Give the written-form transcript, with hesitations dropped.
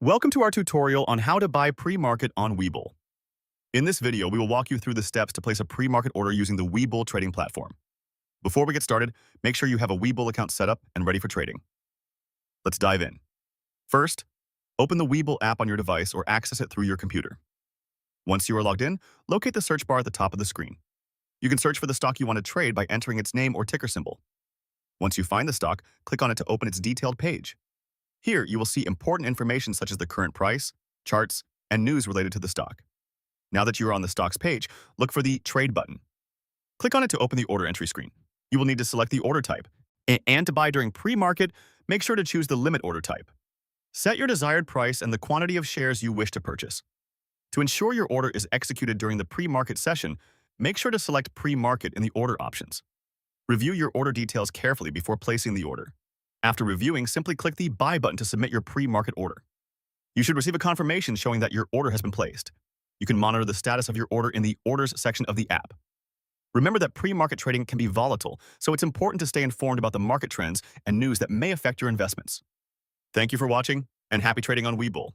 Welcome to our tutorial on how to buy pre-market on Webull. In this video, we will walk you through the steps to place a pre-market order using the Webull trading platform. Before we get started, make sure you have a Webull account set up and ready for trading. Let's dive in. First, open the Webull app on your device or access it through your computer. Once you are logged in, locate the search bar at the top of the screen. You can search for the stock you want to trade by entering its name or ticker symbol. Once you find the stock, click on it to open its detailed page. Here, you will see important information such as the current price, charts, and news related to the stock. Now that you are on the stock's page, look for the Trade button. Click on it to open the order entry screen. You will need to select the order type. And to buy during pre-market, make sure to choose the limit order type. Set your desired price and the quantity of shares you wish to purchase. To ensure your order is executed during the pre-market session, make sure to select pre-market in the order options. Review your order details carefully before placing the order. After reviewing, simply click the Buy button to submit your pre-market order. You should receive a confirmation showing that your order has been placed. You can monitor the status of your order in the Orders section of the app. Remember that pre-market trading can be volatile, so it's important to stay informed about the market trends and news that may affect your investments. Thank you for watching, and happy trading on Webull.